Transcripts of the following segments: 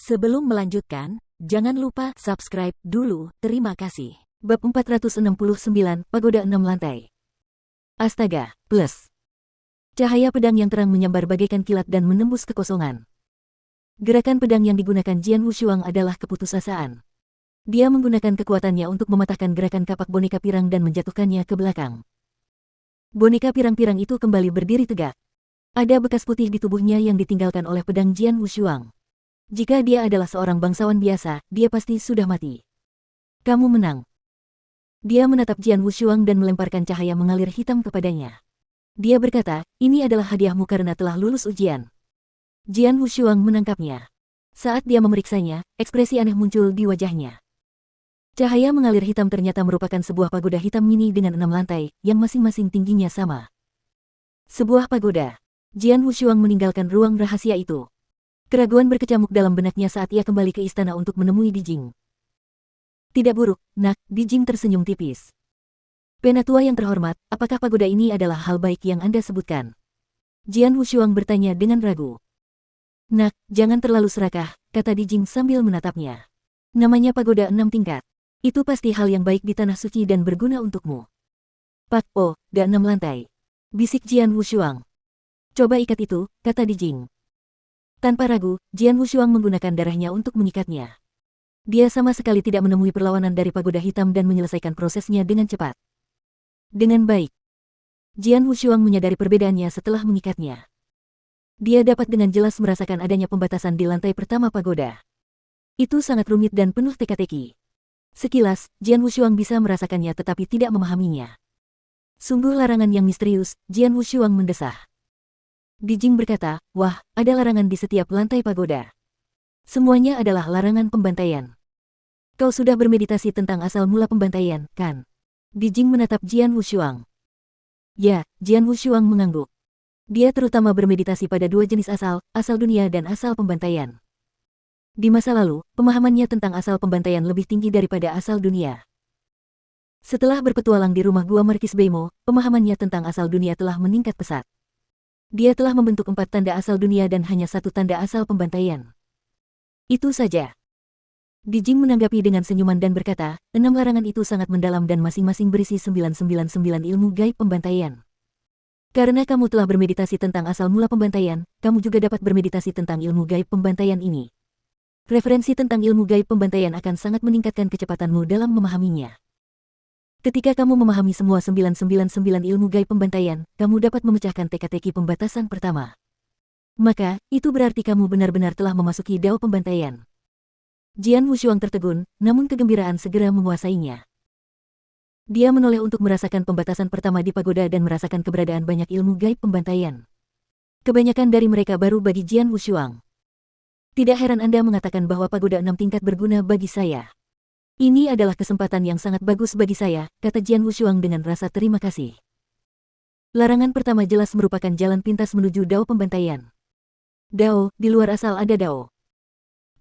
Sebelum melanjutkan, jangan lupa subscribe dulu, terima kasih. Bab 469, Pagoda 6 Lantai. Astaga, plus. Cahaya pedang yang terang menyambar bagaikan kilat dan menembus kekosongan. Gerakan pedang yang digunakan Jian Wushuang adalah keputusasaan. Dia menggunakan kekuatannya untuk mematahkan gerakan kapak boneka pirang dan menjatuhkannya ke belakang. Boneka pirang-pirang itu kembali berdiri tegak. Ada bekas putih di tubuhnya yang ditinggalkan oleh pedang Jian Wushuang. Jika dia adalah seorang bangsawan biasa, dia pasti sudah mati. Kamu menang. Dia menatap Jian Wushuang dan melemparkan cahaya mengalir hitam kepadanya. Dia berkata, ini adalah hadiahmu karena telah lulus ujian. Jian Wushuang menangkapnya. Saat dia memeriksanya, ekspresi aneh muncul di wajahnya. Cahaya mengalir hitam ternyata merupakan sebuah pagoda hitam mini dengan 6 lantai, yang masing-masing tingginya sama. Sebuah pagoda. Jian Wushuang meninggalkan ruang rahasia itu. Keraguan berkecamuk dalam benaknya saat ia kembali ke istana untuk menemui Di Jing. Tidak buruk, nak, Di Jing tersenyum tipis. Penatua yang terhormat, apakah pagoda ini adalah hal baik yang Anda sebutkan? Jian Wushuang bertanya dengan ragu. Nak, jangan terlalu serakah, kata Di Jing sambil menatapnya. Namanya pagoda 6 tingkat. Itu pasti hal yang baik di tanah suci dan berguna untukmu. Pak, oh, da 6 lantai. Bisik Jian Wushuang. Coba ikat itu, kata Di Jing. Tanpa ragu, Jian Wushuang menggunakan darahnya untuk mengikatnya. Dia sama sekali tidak menemui perlawanan dari pagoda hitam dan menyelesaikan prosesnya dengan cepat. Dengan baik. Jian Wushuang menyadari perbedaannya setelah mengikatnya. Dia dapat dengan jelas merasakan adanya pembatasan di lantai pertama pagoda. Itu sangat rumit dan penuh teka-teki. Sekilas, Jian Wushuang bisa merasakannya tetapi tidak memahaminya. Sungguh larangan yang misterius, Jian Wushuang mendesah. Di Jing berkata, wah, ada larangan di setiap lantai pagoda. Semuanya adalah larangan pembantaian. Kau sudah bermeditasi tentang asal mula pembantaian, kan? Di Jing menatap Jian Wushuang. Ya, Jian Wushuang mengangguk. Dia terutama bermeditasi pada dua jenis asal dunia dan asal pembantaian. Di masa lalu, pemahamannya tentang asal pembantaian lebih tinggi daripada asal dunia. Setelah berpetualang di rumah gua Markis Beimo, pemahamannya tentang asal dunia telah meningkat pesat. Dia telah membentuk 4 tanda asal dunia dan hanya 1 tanda asal pembantaian. Itu saja. Di Jing menanggapi dengan senyuman dan berkata, 6 larangan itu sangat mendalam dan masing-masing berisi 999 ilmu gaib pembantaian. Karena kamu telah bermeditasi tentang asal mula pembantaian, kamu juga dapat bermeditasi tentang ilmu gaib pembantaian ini. Referensi tentang ilmu gaib pembantaian akan sangat meningkatkan kecepatanmu dalam memahaminya. Ketika kamu memahami semua 999 ilmu gaib pembantaian, kamu dapat memecahkan teka-teki pembatasan pertama. Maka, itu berarti kamu benar-benar telah memasuki dao pembantaian. Jian Wushuang tertegun, namun kegembiraan segera menguasainya. Dia menoleh untuk merasakan pembatasan pertama di pagoda dan merasakan keberadaan banyak ilmu gaib pembantaian. Kebanyakan dari mereka baru bagi Jian Wushuang. Tidak heran Anda mengatakan bahwa pagoda 6 tingkat berguna bagi saya. Ini adalah kesempatan yang sangat bagus bagi saya, kata Jian Wushuang dengan rasa terima kasih. Larangan pertama jelas merupakan jalan pintas menuju dao pembantaian. Dao, di luar asal ada dao.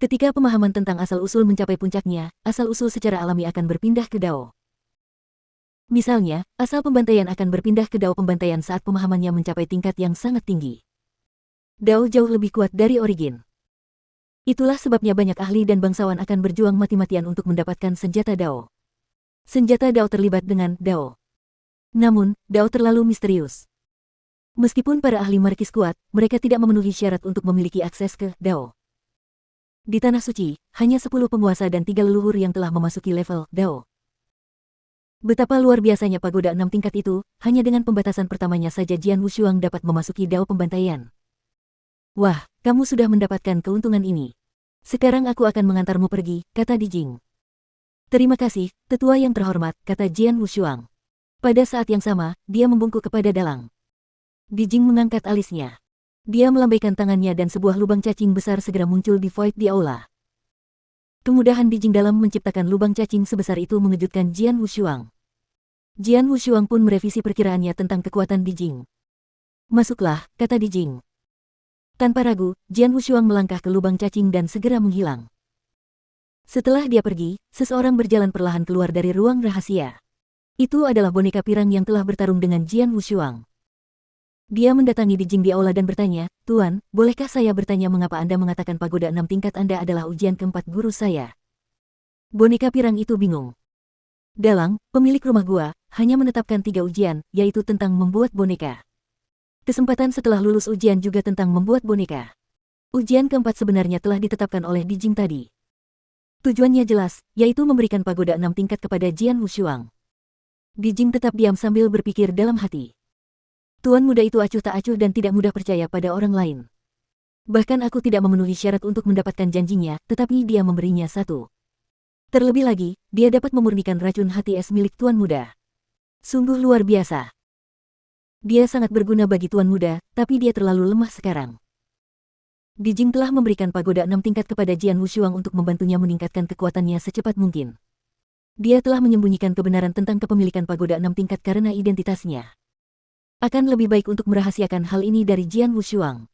Ketika pemahaman tentang asal-usul mencapai puncaknya, asal-usul secara alami akan berpindah ke dao. Misalnya, asal pembantaian akan berpindah ke dao pembantaian saat pemahamannya mencapai tingkat yang sangat tinggi. Dao jauh lebih kuat dari origin. Itulah sebabnya banyak ahli dan bangsawan akan berjuang mati-matian untuk mendapatkan senjata dao. Senjata dao terlibat dengan dao. Namun, dao terlalu misterius. Meskipun para ahli markis kuat, mereka tidak memenuhi syarat untuk memiliki akses ke dao. Di Tanah Suci, hanya 10 penguasa dan 3 leluhur yang telah memasuki level dao. Betapa luar biasanya pagoda 6 tingkat itu, hanya dengan pembatasan pertamanya saja Jian Wushuang dapat memasuki dao pembantaian. Wah, kamu sudah mendapatkan keuntungan ini. Sekarang aku akan mengantarmu pergi, kata Di Jing. Terima kasih, tetua yang terhormat, kata Jian Wushuang. Pada saat yang sama, dia membungkuk kepada dalang. Di Jing mengangkat alisnya. Dia melambaikan tangannya dan sebuah lubang cacing besar segera muncul di void di aula. Kemudahan Di Jing dalam menciptakan lubang cacing sebesar itu mengejutkan Jian Wushuang. Jian Wushuang pun merevisi perkiraannya tentang kekuatan Di Jing. Masuklah, kata Di Jing. Tanpa ragu, Jian Wushuang melangkah ke lubang cacing dan segera menghilang. Setelah dia pergi, seseorang berjalan perlahan keluar dari ruang rahasia. Itu adalah boneka pirang yang telah bertarung dengan Jian Wushuang. Dia mendatangi Dijing di aula dan bertanya, "Tuan, bolehkah saya bertanya mengapa Anda mengatakan pagoda 6 tingkat Anda adalah ujian keempat guru saya?" Boneka pirang itu bingung. Dalang, pemilik rumah gua, hanya menetapkan 3 ujian, yaitu tentang membuat boneka. Kesempatan setelah lulus ujian juga tentang membuat boneka. Ujian keempat sebenarnya telah ditetapkan oleh Dijing tadi. Tujuannya jelas, yaitu memberikan pagoda 6 tingkat kepada Jian Wushuang. Dijing tetap diam sambil berpikir dalam hati. Tuan muda itu acuh tak acuh dan tidak mudah percaya pada orang lain. Bahkan aku tidak memenuhi syarat untuk mendapatkan janjinya, tetapi dia memberinya satu. Terlebih lagi, dia dapat memurnikan racun hati es milik tuan muda. Sungguh luar biasa. Dia sangat berguna bagi tuan muda, tapi dia terlalu lemah sekarang. Dijing telah memberikan pagoda 6 tingkat kepada Jian Wushuang untuk membantunya meningkatkan kekuatannya secepat mungkin. Dia telah menyembunyikan kebenaran tentang kepemilikan pagoda 6 tingkat karena identitasnya. Akan lebih baik untuk merahasiakan hal ini dari Jian Wushuang.